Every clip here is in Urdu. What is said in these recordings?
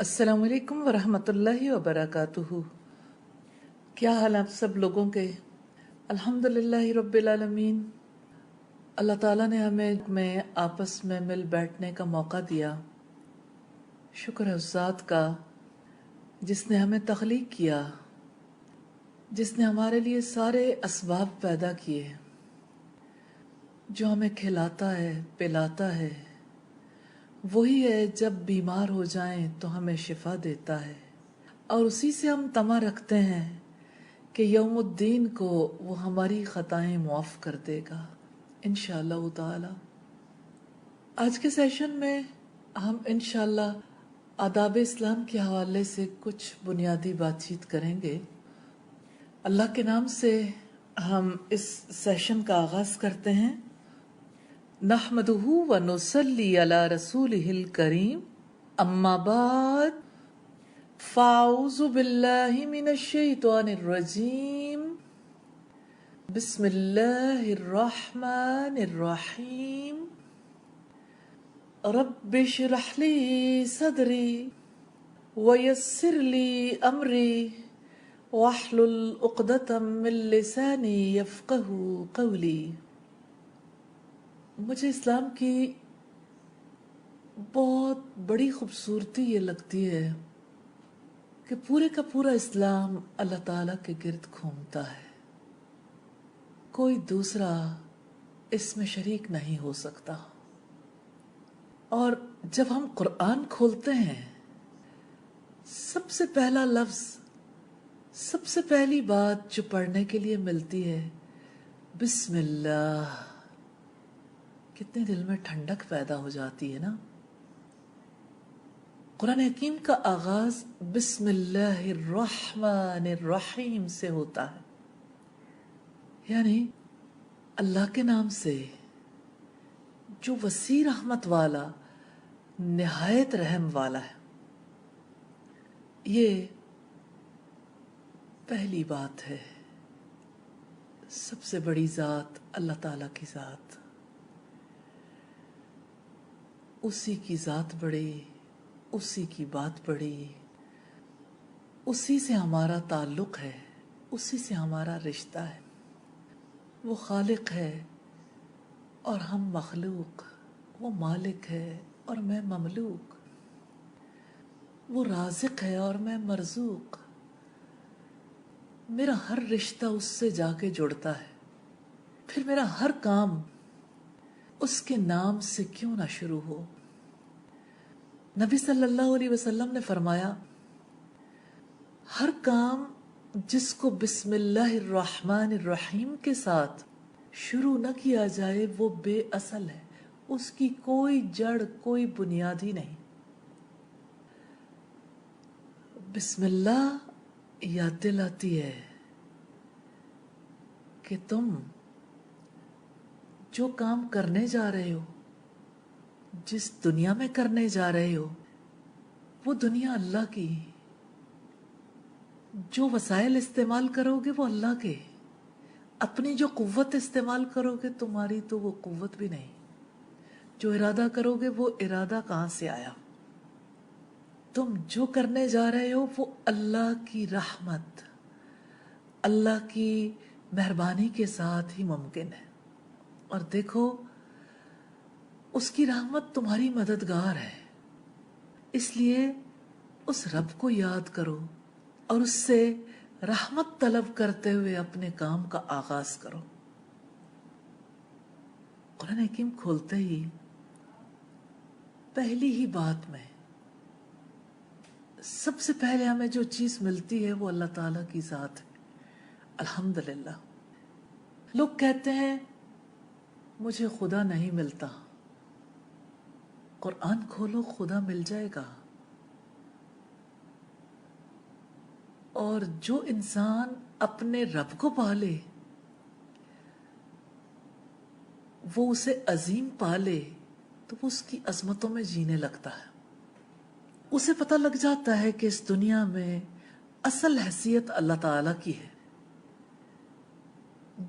السلام علیکم ورحمۃ اللہ وبرکاتہ۔ کیا حال آپ سب لوگوں کے؟ الحمدللہ رب العالمین۔ اللہ تعالیٰ نے ہمیں آپس میں مل بیٹھنے کا موقع دیا۔ شکر ہے اس ذات کا جس نے ہمیں تخلیق کیا، جس نے ہمارے لیے سارے اسباب پیدا کیے، جو ہمیں کھلاتا ہے پلاتا ہے، وہی ہے جب بیمار ہو جائیں تو ہمیں شفا دیتا ہے، اور اسی سے ہم طمع رکھتے ہیں کہ یوم الدین کو وہ ہماری خطائیں معاف کر دے گا انشاءاللہ تعالی۔ آج کے سیشن میں ہم انشاءاللہ آداب اسلام کے حوالے سے کچھ بنیادی بات چیت کریں گے۔ اللہ کے نام سے ہم اس سیشن کا آغاز کرتے ہیں۔ نحمدہ ونصلی علی رسولہ الکریم، اما بعد فاعوذ باللہ من الشیطان الرجیم، بسم اللہ الرحمن الرحیم، رب اشرح لی صدری ویسر لی امری واحلل عقدۃ من لسانی یفقہوا قولی۔ مجھے اسلام کی بہت بڑی خوبصورتی یہ لگتی ہے کہ پورے کا پورا اسلام اللہ تعالیٰ کے گرد گھومتا ہے، کوئی دوسرا اس میں شریک نہیں ہو سکتا۔ اور جب ہم قرآن کھولتے ہیں، سب سے پہلا لفظ، سب سے پہلی بات جو پڑھنے کے لیے ملتی ہے بسم اللہ۔ کتنے دل میں ٹھنڈک پیدا ہو جاتی ہے نا۔ قرآن حکیم کا آغاز بسم اللہ الرحمن الرحیم سے ہوتا ہے، یعنی اللہ کے نام سے جو وسیع رحمت والا، نہایت رحم والا ہے۔ یہ پہلی بات ہے۔ سب سے بڑی ذات اللہ تعالیٰ کی ذات، اسی کی ذات بڑی، اسی کی بات بڑی، اسی سے ہمارا تعلق ہے، اسی سے ہمارا رشتہ ہے۔ وہ خالق ہے اور ہم مخلوق، وہ مالک ہے اور میں مملوک، وہ رازق ہے اور میں مرزوق۔ میرا ہر رشتہ اس سے جا کے جڑتا ہے، پھر میرا ہر کام اس کے نام سے کیوں نہ شروع ہو۔ نبی صلی اللہ علیہ وسلم نے فرمایا، ہر کام جس کو بسم اللہ الرحمن الرحیم کے ساتھ شروع نہ کیا جائے وہ بے اصل ہے، اس کی کوئی جڑ، کوئی بنیاد ہی نہیں۔ بسم اللہ یاد دلاتی ہے کہ تم جو کام کرنے جا رہے ہو، جس دنیا میں کرنے جا رہے ہو، وہ دنیا اللہ کی، جو وسائل استعمال کرو گے وہ اللہ کے، اپنی جو قوت استعمال کرو گے تمہاری تو وہ قوت بھی نہیں، جو ارادہ کرو گے وہ ارادہ کہاں سے آیا؟ تم جو کرنے جا رہے ہو وہ اللہ کی رحمت، اللہ کی مہربانی کے ساتھ ہی ممکن ہے۔ اور دیکھو، اس کی رحمت تمہاری مددگار ہے، اس لیے اس رب کو یاد کرو اور اس سے رحمت طلب کرتے ہوئے اپنے کام کا آغاز کرو۔ قرآن حکیم کھولتے ہی پہلی ہی بات میں سب سے پہلے ہمیں جو چیز ملتی ہے وہ اللہ تعالیٰ کی ذات ہے۔ الحمدللہ۔ لوگ کہتے ہیں مجھے خدا نہیں ملتا، قرآن کھولو خدا مل جائے گا۔ اور جو انسان اپنے رب کو پالے، وہ اسے عظیم پالے، تو وہ اس کی عظمتوں میں جینے لگتا ہے۔ اسے پتہ لگ جاتا ہے کہ اس دنیا میں اصل حیثیت اللہ تعالیٰ کی ہے،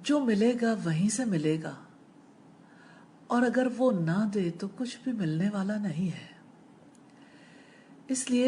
جو ملے گا وہیں سے ملے گا، اور اگر وہ نہ دے تو کچھ بھی ملنے والا نہیں ہے۔ اس لیے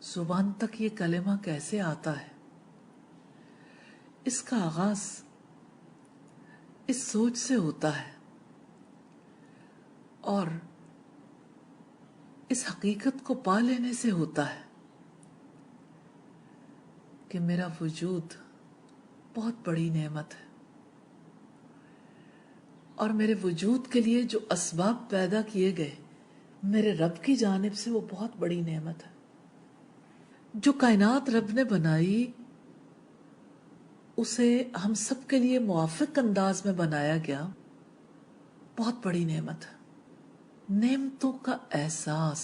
زبان تک یہ کلمہ کیسے آتا ہے؟ اس کا آغاز اس سوچ سے ہوتا ہے اور اس حقیقت کو پا لینے سے ہوتا ہے کہ میرا وجود بہت بڑی نعمت ہے، اور میرے وجود کے لیے جو اسباب پیدا کیے گئے میرے رب کی جانب سے وہ بہت بڑی نعمت ہے۔ جو کائنات رب نے بنائی اسے ہم سب کے لیے موافق انداز میں بنایا گیا، بہت بڑی نعمت ہے۔ نعمتوں کا احساس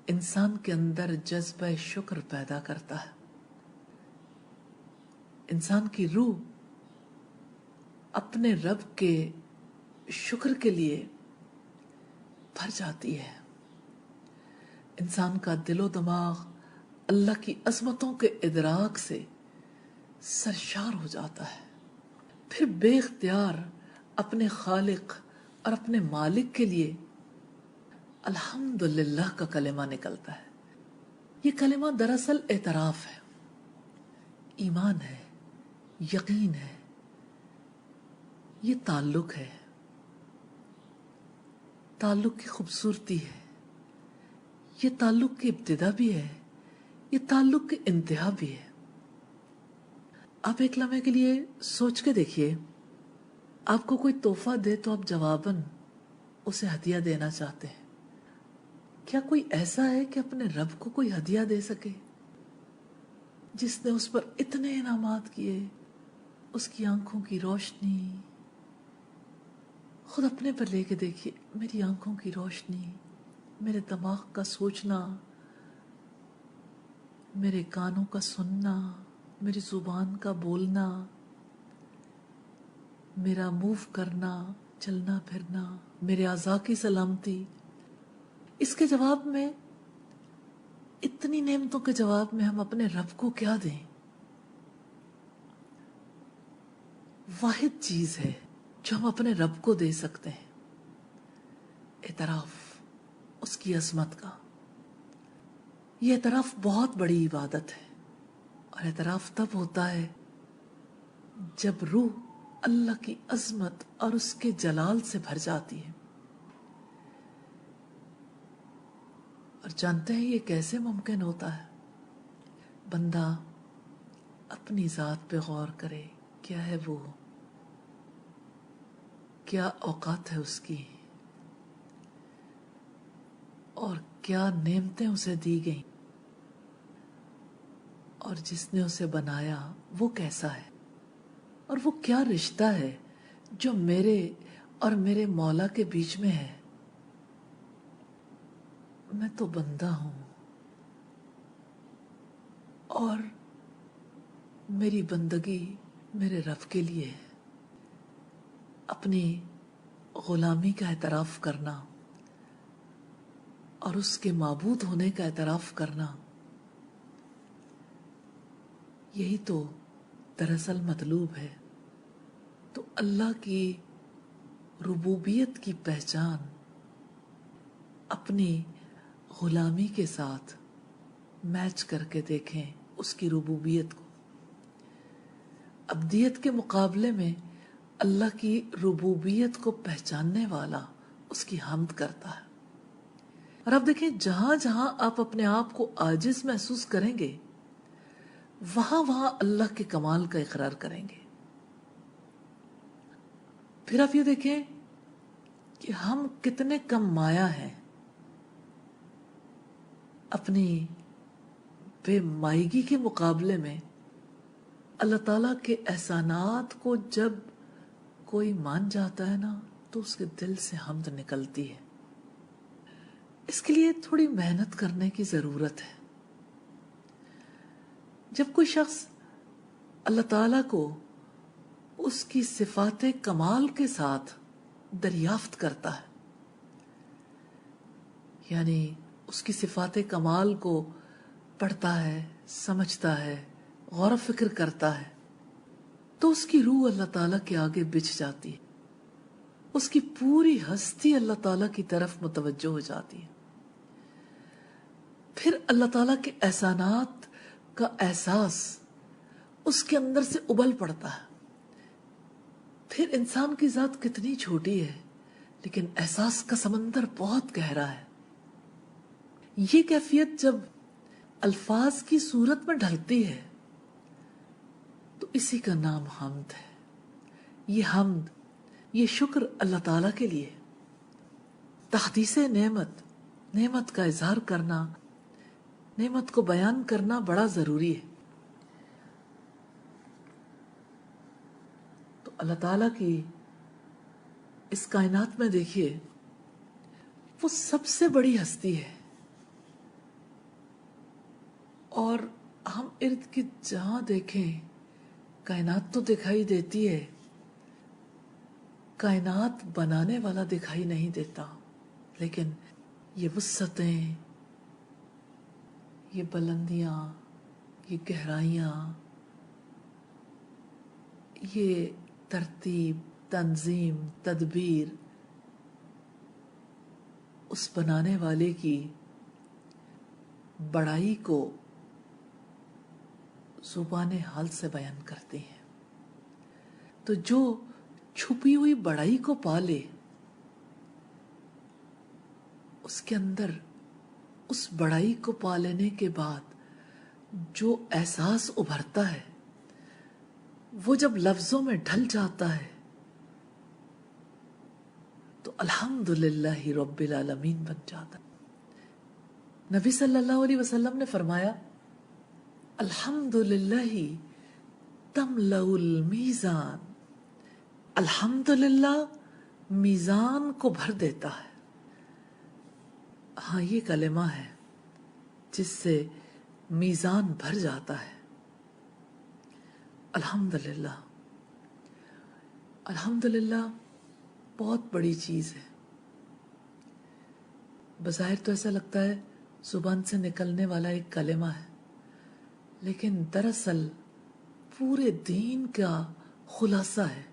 انسان کے اندر جذبہ شکر پیدا کرتا ہے۔ انسان کی روح اپنے رب کے شکر کے لیے بھر جاتی ہے۔ انسان کا دل و دماغ اللہ کی عظمتوں کے ادراک سے سرشار ہو جاتا ہے، پھر بے اختیار اپنے خالق اور اپنے مالک کے لیے الحمدللہ کا کلمہ نکلتا ہے۔ یہ کلمہ دراصل اعتراف ہے، ایمان ہے، یقین ہے، یہ تعلق ہے، تعلق کی خوبصورتی ہے، یہ تعلق کی ابتدا بھی ہے، یہ تعلق کی انتہا بھی ہے۔ آپ ایک لمحے کے لیے سوچ کے دیکھیے، آپ کو کوئی تحفہ دے تو آپ جواباً اسے ہدیہ دینا چاہتے ہیں۔ کیا کوئی ایسا ہے کہ اپنے رب کو کوئی ہدیہ دے سکے جس نے اس پر اتنے انعامات کیے، اس کی آنکھوں کی روشنی؟ خود اپنے پر لے کے دیکھیے، میری آنکھوں کی روشنی، میرے دماغ کا سوچنا، میرے کانوں کا سننا، میری زبان کا بولنا، میرا موو کرنا، چلنا پھرنا، میرے اعضاء کی سلامتی، اس کے جواب میں، اتنی نعمتوں کے جواب میں ہم اپنے رب کو کیا دیں؟ واحد چیز ہے جو ہم اپنے رب کو دے سکتے ہیں، اعتراف اس کی عظمت کا۔ یہ اعتراف بہت بڑی عبادت ہے، اور اعتراف تب ہوتا ہے جب روح اللہ کی عظمت اور اس کے جلال سے بھر جاتی ہے۔ اور جانتے ہیں یہ کیسے ممکن ہوتا ہے؟ بندہ اپنی ذات پہ غور کرے، کیا ہے وہ، کیا اوقات ہے اس کی، اور کیا نعمتیں اسے دی گئیں، اور جس نے اسے بنایا وہ کیسا ہے، اور وہ کیا رشتہ ہے جو میرے اور میرے مولا کے بیچ میں ہے۔ میں تو بندہ ہوں، اور میری بندگی میرے رب کے لیے ہے۔ اپنی غلامی کا اعتراف کرنا اور اس کے معبود ہونے کا اعتراف کرنا، یہی تو دراصل مطلوب ہے۔ تو اللہ کی ربوبیت کی پہچان اپنی غلامی کے ساتھ میچ کر کے دیکھیں، اس کی ربوبیت کو۔ عبدیت کے مقابلے میں اللہ کی ربوبیت کو پہچاننے والا اس کی حمد کرتا ہے۔ اور اب دیکھیں، جہاں جہاں آپ اپنے آپ کو عاجز محسوس کریں گے، وہاں وہاں اللہ کے کمال کا اقرار کریں گے۔ پھر آپ یہ دیکھیں کہ ہم کتنے کم مایہ ہیں، اپنی بے مائیگی کے مقابلے میں اللہ تعالیٰ کے احسانات کو جب کوئی مان جاتا ہے نا، تو اس کے دل سے حمد نکلتی ہے۔ اس کے لیے تھوڑی محنت کرنے کی ضرورت ہے۔ جب کوئی شخص اللہ تعالیٰ کو اس کی صفات کمال کے ساتھ دریافت کرتا ہے، یعنی اس کی صفات کمال کو پڑھتا ہے، سمجھتا ہے، غور و فکر کرتا ہے، تو اس کی روح اللہ تعالیٰ کے آگے بچھ جاتی ہے، اس کی پوری ہستی اللہ تعالیٰ کی طرف متوجہ ہو جاتی ہے۔ پھر اللہ تعالیٰ کے احسانات کا احساس اس کے اندر سے ابل پڑتا ہے. پھر انسان کی ذات کتنی چھوٹی ہے لیکن احساس کا سمندر بہت گہرا ہے. یہ کیفیت جب الفاظ کی صورت میں ڈھلتی ہے تو اسی کا نام حمد ہے. یہ حمد، یہ شکر اللہ تعالیٰ کے لیے. تحدیث نعمت، نعمت کا اظہار کرنا، نعمت کو بیان کرنا بڑا ضروری ہے. تو اللہ تعالیٰ کی اس کائنات میں دیکھیے، وہ سب سے بڑی ہستی ہے، اور ہم ارد گرد جہاں دیکھیں کائنات تو دکھائی دیتی ہے، کائنات بنانے والا دکھائی نہیں دیتا. لیکن یہ وسعتیں، یہ بلندیاں، یہ گہرائیاں، یہ ترتیب، تنظیم، تدبیر، اس بنانے والے کی بڑائی کو زبان حال سے بیان کرتی ہیں. تو جو چھپی ہوئی بڑائی کو پالے، اس کے اندر اس بڑائی کو پا لینے کے بعد جو احساس ابھرتا ہے، وہ جب لفظوں میں ڈھل جاتا ہے تو الحمدللہ رب العالمین بن جاتا ہے. نبی صلی اللہ علیہ وسلم نے فرمایا، الحمدللہ تملأ المیزان، الحمدللہ میزان کو بھر دیتا ہے. ہاں، یہ کلمہ ہے جس سے میزان بھر جاتا ہے. الحمدللہ، الحمدللہ بہت بڑی چیز ہے. بظاہر تو ایسا لگتا ہے زبان سے نکلنے والا ایک کلمہ ہے، لیکن دراصل پورے دین کا خلاصہ ہے.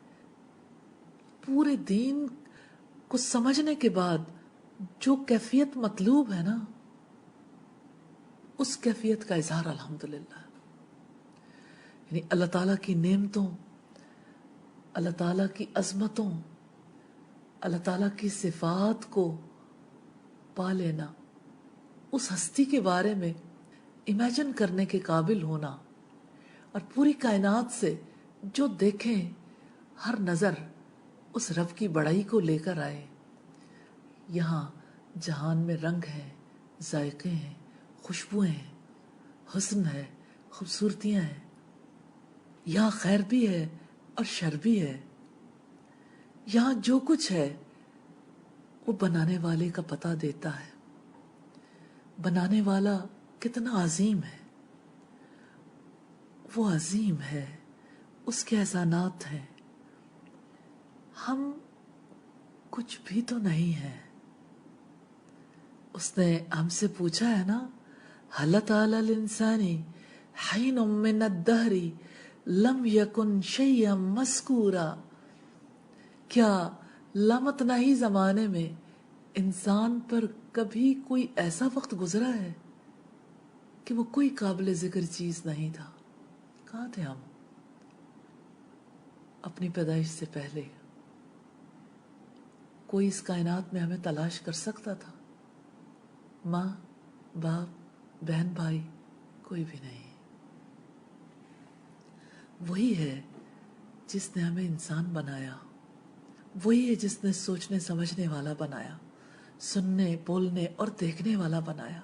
پورے دین کو سمجھنے کے بعد جو کیفیت مطلوب ہے نا، اس کیفیت کا اظہار الحمدللہ. یعنی اللہ تعالیٰ کی نعمتوں، اللہ تعالیٰ کی عظمتوں، اللہ تعالیٰ کی صفات کو پا لینا، اس ہستی کے بارے میں امیجن کرنے کے قابل ہونا، اور پوری کائنات سے جو دیکھیں ہر نظر اس رب کی بڑائی کو لے کر آئے. یہاں جہان میں رنگ ہیں، ذائقے ہیں، خوشبوئیں ہیں، حسن ہے، خوبصورتیاں ہیں. یہاں خیر بھی ہے اور شر بھی ہے. یہاں جو کچھ ہے وہ بنانے والے کا پتہ دیتا ہے. بنانے والا کتنا عظیم ہے، وہ عظیم ہے، اس کے احسانات ہیں. ہم کچھ بھی تو نہیں ہیں. اس نے ہم سے پوچھا ہے نا، هل أتى على الإنسان حين من الدهر لم يكن شيئا مذكورا. کیا لامتناہی زمانے میں انسان پر کبھی کوئی ایسا وقت گزرا ہے کہ وہ کوئی قابل ذکر چیز نہیں تھا؟ کہاں تھے ہم اپنی پیدائش سے پہلے؟ کوئی اس کائنات میں ہمیں تلاش کر سکتا تھا؟ ماں، باپ، بہن، بھائی، کوئی بھی نہیں. وہی ہے جس نے ہمیں انسان بنایا، وہی ہے جس نے سوچنے سمجھنے والا بنایا، سننے، بولنے اور دیکھنے والا بنایا.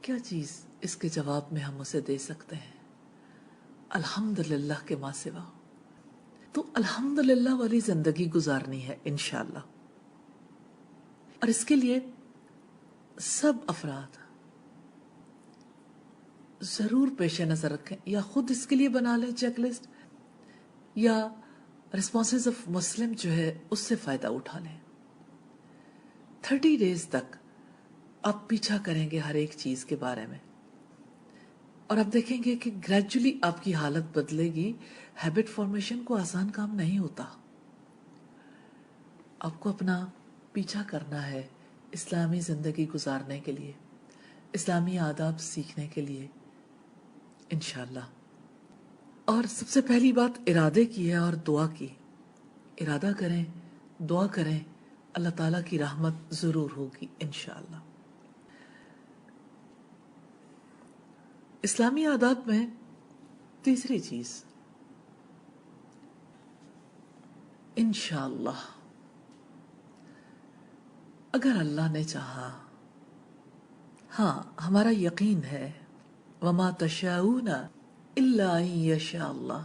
کیا چیز اس کے جواب میں ہم اسے دے سکتے ہیں الحمدللہ کے ماں سوا؟ تو الحمدللہ والی زندگی گزارنی ہے انشاءاللہ. اور اس کے لیے سب افراد ضرور پیش نظر رکھیں، یا خود اس کے لیے بنا لیں چیک لسٹ، یا ریسپانسز آف مسلم جو ہے اس سے فائدہ اٹھا لیں. 30 days تک آپ پیچھا کریں گے ہر ایک چیز کے بارے میں، اور آپ دیکھیں گے کہ گریجولی آپ کی حالت بدلے گی. ہیبٹ فارمیشن کو آسان کام نہیں ہوتا. آپ کو اپنا پیچھا کرنا ہے اسلامی زندگی گزارنے کے لیے، اسلامی آداب سیکھنے کے لیے انشاءاللہ۔ اور سب سے پہلی بات ارادے کی ہے اور دعا کی۔ ارادہ کریں، دعا کریں، اللہ تعالیٰ کی رحمت ضرور ہوگی انشاءاللہ۔ اسلامی آداب میں تیسری چیز انشاءاللہ، اگر اللہ نے چاہا، ہاں ہمارا یقین ہے، وما تشاؤون الا ان یشاء اللہ،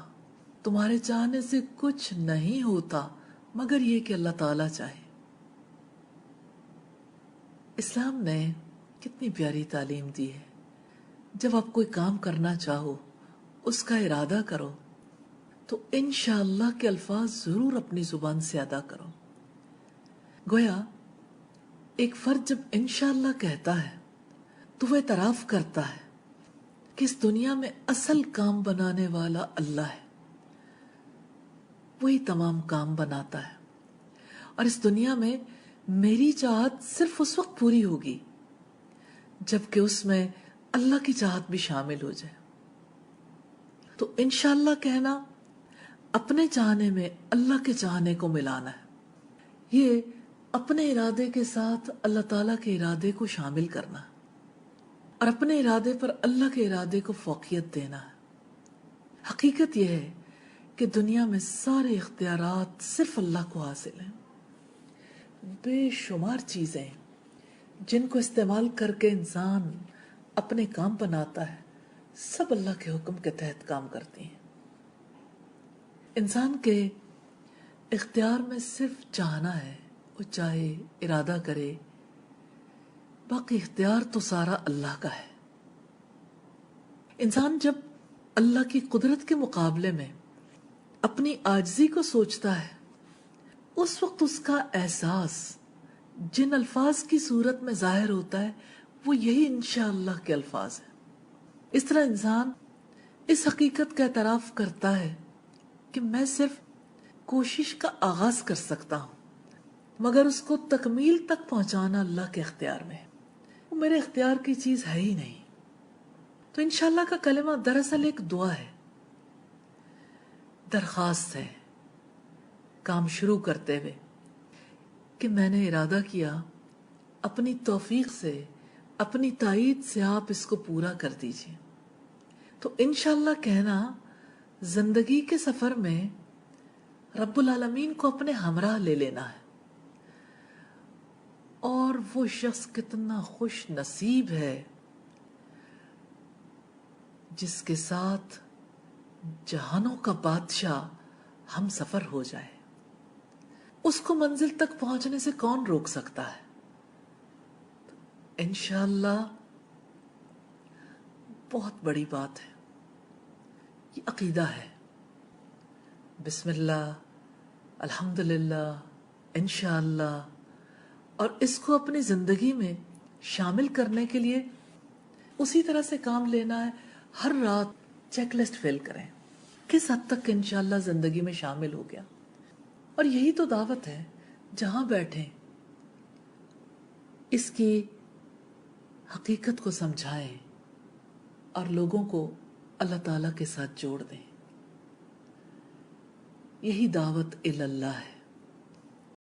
تمہارے چاہنے سے کچھ نہیں ہوتا مگر یہ کہ اللہ تعالیٰ چاہے۔ اسلام نے کتنی پیاری تعلیم دی ہے، جب آپ کوئی کام کرنا چاہو، اس کا ارادہ کرو تو انشاءاللہ کے الفاظ ضرور اپنی زبان سے ادا کرو۔ گویا ایک فرد جب انشاءاللہ کہتا ہے تو وہ اعتراف کرتا ہے کہ اس دنیا میں اصل کام بنانے والا اللہ ہے، وہی تمام کام بناتا ہے، اور اس دنیا میں میری چاہت صرف اس وقت پوری ہوگی جبکہ اس میں اللہ کی چاہت بھی شامل ہو جائے۔ تو انشاءاللہ کہنا اپنے چاہنے میں اللہ کے چاہنے کو ملانا ہے، یہ اپنے ارادے کے ساتھ اللہ تعالیٰ کے ارادے کو شامل کرنا ہے، اور اپنے ارادے پر اللہ کے ارادے کو فوقیت دینا ہے۔ حقیقت یہ ہے کہ دنیا میں سارے اختیارات صرف اللہ کو حاصل ہیں، بے شمار چیزیں جن کو استعمال کر کے انسان اپنے کام بناتا ہے، سب اللہ کے حکم کے تحت کام کرتی ہیں۔ انسان کے اختیار میں صرف چاہنا ہے، وہ چاہے، ارادہ کرے، باقی اختیار تو سارا اللہ کا ہے۔ انسان جب اللہ کی قدرت کے مقابلے میں اپنی عاجزی کو سوچتا ہے، اس وقت اس کا احساس جن الفاظ کی صورت میں ظاہر ہوتا ہے وہ یہی انشاءاللہ کے الفاظ ہیں۔ اس طرح انسان اس حقیقت کا اعتراف کرتا ہے کہ میں صرف کوشش کا آغاز کر سکتا ہوں، مگر اس کو تکمیل تک پہنچانا اللہ کے اختیار میں ہے، وہ میرے اختیار کی چیز ہے ہی نہیں۔ تو انشاءاللہ کا کلمہ دراصل ایک دعا ہے، درخواست ہے کام شروع کرتے ہوئے کہ میں نے ارادہ کیا، اپنی توفیق سے، اپنی تائید سے آپ اس کو پورا کر دیجئے۔ تو انشاءاللہ کہنا زندگی کے سفر میں رب العالمین کو اپنے ہمراہ لے لینا ہے، اور وہ شخص کتنا خوش نصیب ہے جس کے ساتھ جہانوں کا بادشاہ ہم سفر ہو جائے۔ اس کو منزل تک پہنچنے سے کون روک سکتا ہے؟ انشاءاللہ بہت بڑی بات ہے، یہ عقیدہ ہے۔ بسم اللہ، الحمدللہ، انشاءاللہ، اور اس کو اپنی زندگی میں شامل کرنے کے لیے اسی طرح سے کام لینا ہے۔ ہر رات چیک لسٹ فل کریں، کس حد تک انشاءاللہ زندگی میں شامل ہو گیا۔ اور یہی تو دعوت ہے، جہاں بیٹھیں اس کی حقیقت کو سمجھائیں اور لوگوں کو اللہ تعالیٰ کے ساتھ جوڑ دیں۔ یہی دعوت اللہ ہے۔